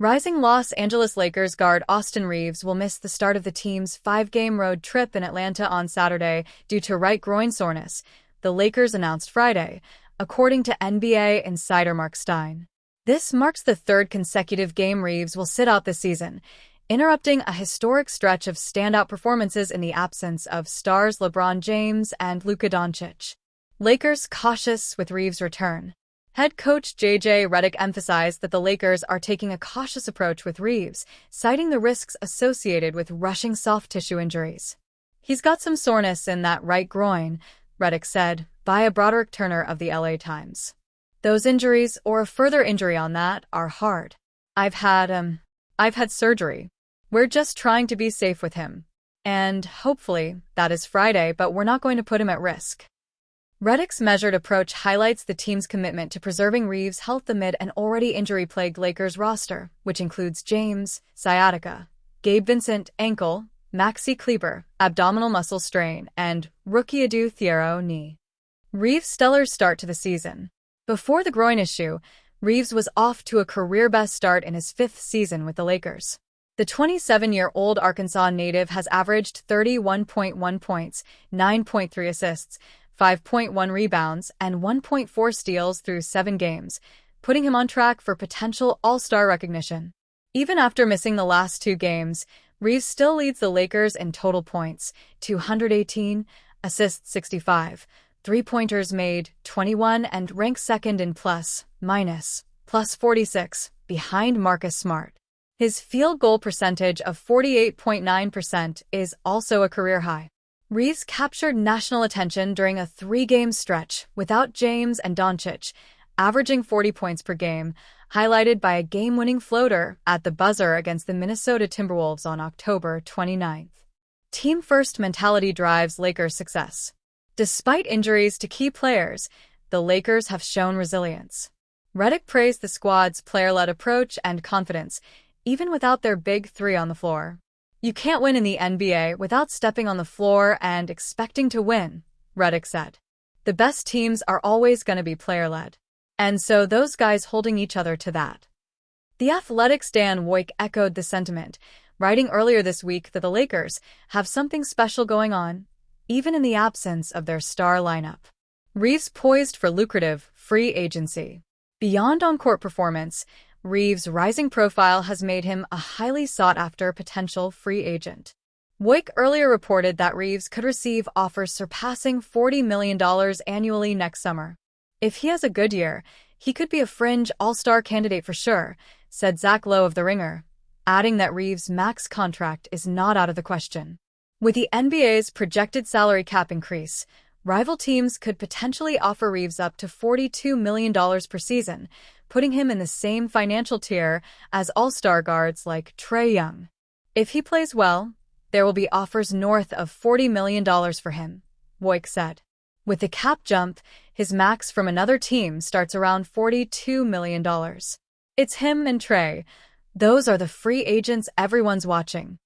Rising Los Angeles Lakers guard Austin Reaves will miss the start of the team's five-game road trip in Atlanta on Saturday due to right groin soreness, the Lakers announced Friday, according to NBA insider Mark Stein. This marks the third consecutive game Reaves will sit out this season, interrupting a historic stretch of standout performances in the absence of stars LeBron James and Luka Doncic. Lakers cautious with Reaves' return. Head coach J.J. Redick emphasized that the Lakers are taking a cautious approach with Reaves, citing the risks associated with rushing soft tissue injuries. He's got some soreness in that right groin, Redick said, via Broderick Turner of the LA Times. Those injuries, or a further injury on that, are hard. I've had surgery. We're just trying to be safe with him. And, hopefully, that is Friday, but we're not going to put him at risk. Redick's measured approach highlights the team's commitment to preserving Reaves' health amid an already injury-plagued Lakers roster, which includes James, sciatica, Gabe Vincent, ankle, Maxi Kleber, abdominal muscle strain, and rookie Adou Thiero, knee. Reaves' stellar start to the season. Before the groin issue, Reaves was off to a career-best start in his fifth season with the Lakers. The 27-year-old Arkansas native has averaged 31.1 points, 9.3 assists, 5.1 rebounds, and 1.4 steals through 7 games, putting him on track for potential All-Star recognition. Even after missing the last 2 games, Reaves still leads the Lakers in total points, 218, assists 65, three-pointers made, 21, and ranks second in plus 46, behind Marcus Smart. His field goal percentage of 48.9% is also a career high. Reaves captured national attention during a 3-game stretch without James and Doncic, averaging 40 points per game, highlighted by a game-winning floater at the buzzer against the Minnesota Timberwolves on October 29. Team-first mentality drives Lakers' success. Despite injuries to key players, the Lakers have shown resilience. Redick praised the squad's player-led approach and confidence, even without their big three on the floor. You can't win in the NBA without stepping on the floor and expecting to win, Redick said. The best teams are always going to be player-led. And so those guys holding each other to that. The Athletic's Dan Woik echoed the sentiment, writing earlier this week that the Lakers have something special going on, even in the absence of their star lineup. Reaves poised for lucrative free agency. Beyond on-court performance, Reaves' rising profile has made him a highly sought-after potential free agent. Woik earlier reported that Reaves could receive offers surpassing $40 million annually next summer. If he has a good year, he could be a fringe all-star candidate for sure, said Zach Lowe of The Ringer, adding that Reaves' max contract is not out of the question. With the NBA's projected salary cap increase, rival teams could potentially offer Reaves up to $42 million per season, putting him in the same financial tier as all-star guards like Trae Young. If he plays well, there will be offers north of $40 million for him, Woik said. With the cap jump, his max from another team starts around $42 million. It's him and Trae. Those are the free agents everyone's watching.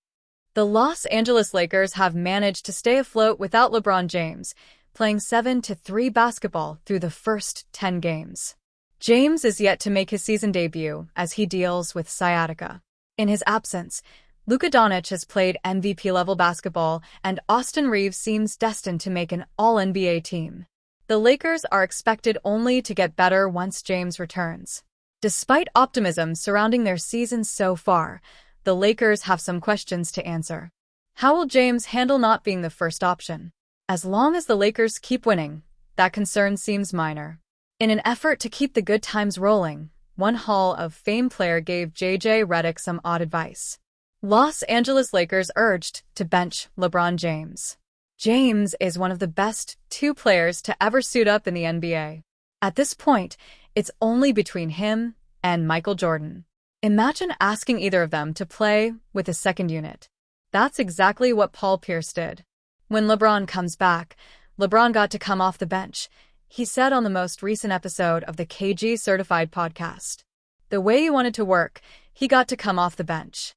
The Los Angeles Lakers have managed to stay afloat without LeBron James, playing 7-3 basketball through the first 10 games. James is yet to make his season debut as he deals with sciatica. In his absence, Luka Doncic has played MVP-level basketball, and Austin Reaves seems destined to make an All-NBA team. The Lakers are expected only to get better once James returns. Despite optimism surrounding their season so far, the Lakers have some questions to answer. How will James handle not being the first option? As long as the Lakers keep winning, that concern seems minor. In an effort to keep the good times rolling, one Hall of Fame player gave J.J. Redick some odd advice. Los Angeles Lakers urged to bench LeBron James. James is one of the best 2 players to ever suit up in the NBA. At this point, it's only between him and Michael Jordan. Imagine asking either of them to play with a second unit. That's exactly what Paul Pierce did. When LeBron comes back, LeBron got to come off the bench, he said on the most recent episode of the KG Certified podcast. The way he wanted to work, he got to come off the bench.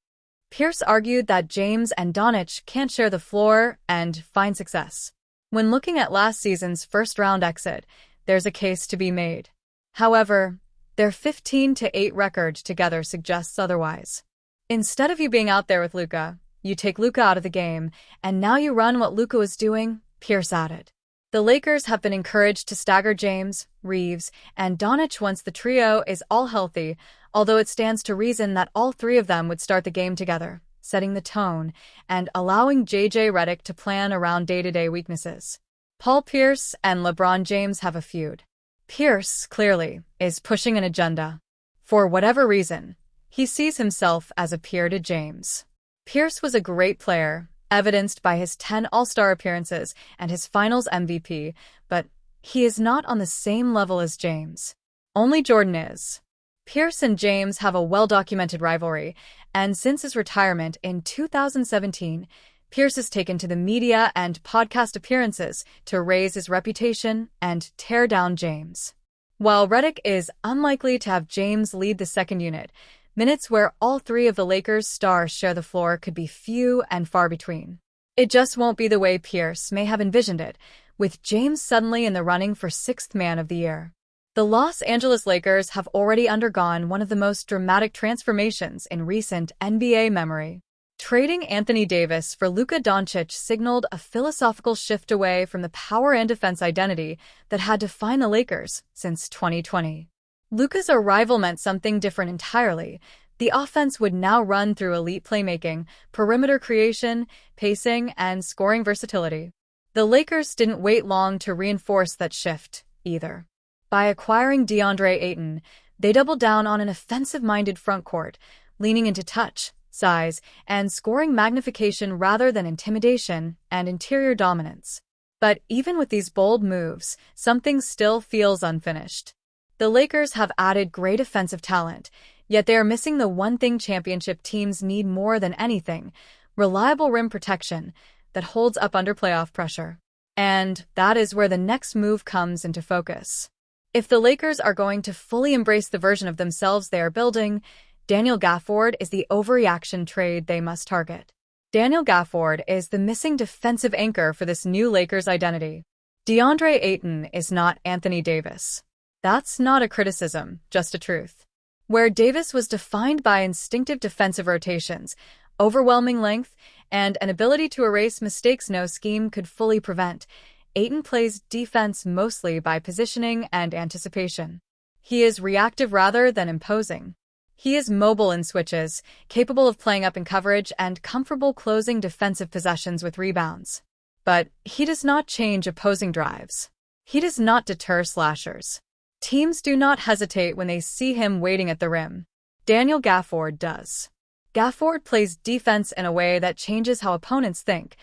Pierce argued that James and Doncic can't share the floor and find success. When looking at last season's first-round exit, there's a case to be made. However, Their 15-8 record together suggests otherwise. Instead of you being out there with Luka, you take Luka out of the game, and now you run what Luka was doing, Pierce added. The Lakers have been encouraged to stagger James, Reeves, and Doncic once the trio is all healthy, although it stands to reason that all three of them would start the game together, setting the tone and allowing J.J. Redick to plan around day-to-day weaknesses. Paul Pierce and LeBron James have a feud. Pierce, clearly, is pushing an agenda. For whatever reason, he sees himself as a peer to James. Pierce was a great player, evidenced by his 10 All-Star appearances and his Finals MVP, but he is not on the same level as James. Only Jordan is. Pierce and James have a well-documented rivalry, and since his retirement in 2017, Pierce has taken to the media and podcast appearances to raise his reputation and tear down James. While Redick is unlikely to have James lead the second unit, minutes where all three of the Lakers' stars share the floor could be few and far between. It just won't be the way Pierce may have envisioned it, with James suddenly in the running for sixth man of the year. The Los Angeles Lakers have already undergone one of the most dramatic transformations in recent NBA memory. Trading Anthony Davis for Luka Doncic signaled a philosophical shift away from the power and defense identity that had defined the Lakers since 2020. Luka's arrival meant something different entirely. The offense would now run through elite playmaking, perimeter creation, pacing, and scoring versatility. The Lakers didn't wait long to reinforce that shift, either. By acquiring DeAndre Ayton, they doubled down on an offensive-minded frontcourt, leaning into touch, size, and scoring magnification rather than intimidation and interior dominance. But even with these bold moves, something still feels unfinished. The Lakers have added great offensive talent, yet they are missing the one thing championship teams need more than anything: reliable rim protection that holds up under playoff pressure. And that is where the next move comes into focus. If the Lakers are going to fully embrace the version of themselves they are building, Daniel Gafford is the overreaction trade they must target. Daniel Gafford is the missing defensive anchor for this new Lakers identity. DeAndre Ayton is not Anthony Davis. That's not a criticism, just a truth. Where Davis was defined by instinctive defensive rotations, overwhelming length, and an ability to erase mistakes no scheme could fully prevent, Ayton plays defense mostly by positioning and anticipation. He is reactive rather than imposing. He is mobile in switches, capable of playing up in coverage and comfortable closing defensive possessions with rebounds. But he does not change opposing drives. He does not deter slashers. Teams do not hesitate when they see him waiting at the rim. Daniel Gafford does. Gafford plays defense in a way that changes how opponents think,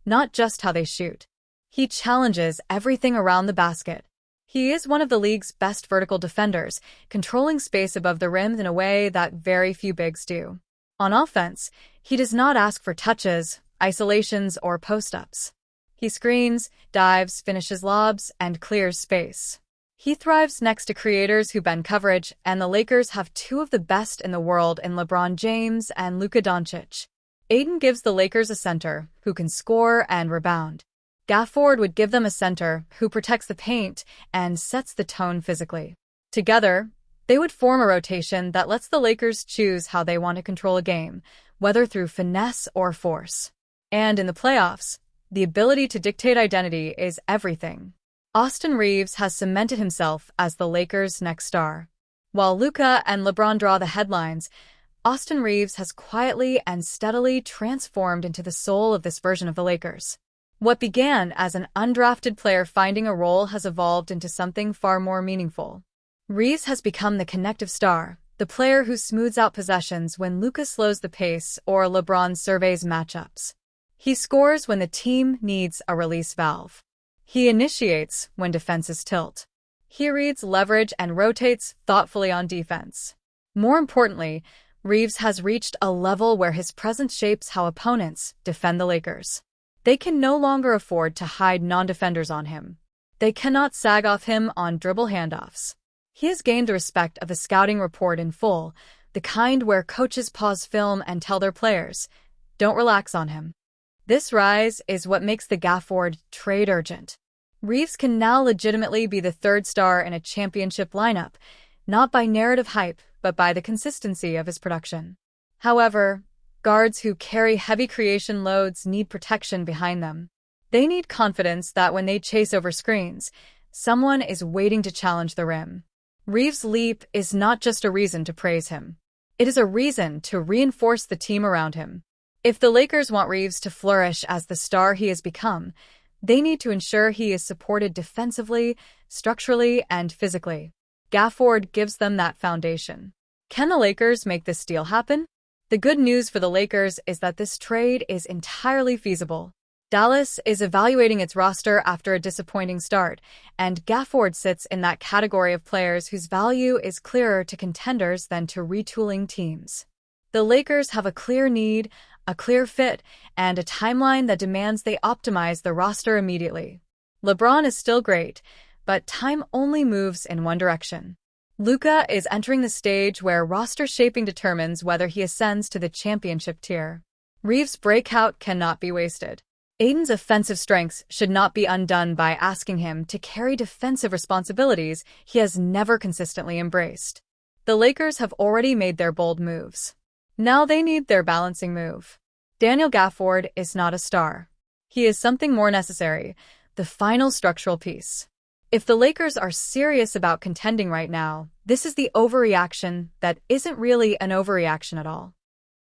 not just how they shoot. He challenges everything around the basket. He is one of the league's best vertical defenders, controlling space above the rim in a way that very few bigs do. On offense, he does not ask for touches, isolations, or post-ups. He screens, dives, finishes lobs, and clears space. He thrives next to creators who bend coverage, and the Lakers have two of the best in the world in LeBron James and Luka Doncic. Ayton gives the Lakers a center who can score and rebound. Gafford would give them a center who protects the paint and sets the tone physically. Together, they would form a rotation that lets the Lakers choose how they want to control a game, whether through finesse or force. And in the playoffs, the ability to dictate identity is everything. Austin Reeves has cemented himself as the Lakers' next star. While Luka and LeBron draw the headlines, Austin Reeves has quietly and steadily transformed into the soul of this version of the Lakers. What began as an undrafted player finding a role has evolved into something far more meaningful. Reeves has become the connective star, the player who smooths out possessions when Luka slows the pace or LeBron surveys matchups. He scores when the team needs a release valve. He initiates when defenses tilt. He reads leverage and rotates thoughtfully on defense. More importantly, Reeves has reached a level where his presence shapes how opponents defend the Lakers. They can no longer afford to hide non-defenders on him. They cannot sag off him on dribble handoffs. He has gained the respect of the scouting report in full, the kind where coaches pause film and tell their players, "Don't relax on him." This rise is what makes the Gafford trade urgent. Reeves can now legitimately be the third star in a championship lineup, not by narrative hype, but by the consistency of his production. However, guards who carry heavy creation loads need protection behind them. They need confidence that when they chase over screens, someone is waiting to challenge the rim. Reeves' leap is not just a reason to praise him. It is a reason to reinforce the team around him. If the Lakers want Reeves to flourish as the star he has become, they need to ensure he is supported defensively, structurally, and physically. Gafford gives them that foundation. Can the Lakers make this deal happen? The good news for the Lakers is that this trade is entirely feasible. Dallas is evaluating its roster after a disappointing start, and Gafford sits in that category of players whose value is clearer to contenders than to retooling teams. The Lakers have a clear need, a clear fit, and a timeline that demands they optimize the roster immediately. LeBron is still great, but time only moves in one direction. Luka is entering the stage where roster shaping determines whether he ascends to the championship tier. Reeves' breakout cannot be wasted. Ayton's offensive strengths should not be undone by asking him to carry defensive responsibilities he has never consistently embraced. The Lakers have already made their bold moves. Now they need their balancing move. Daniel Gafford is not a star. He is something more necessary, the final structural piece. If the Lakers are serious about contending right now, this is the overreaction that isn't really an overreaction at all.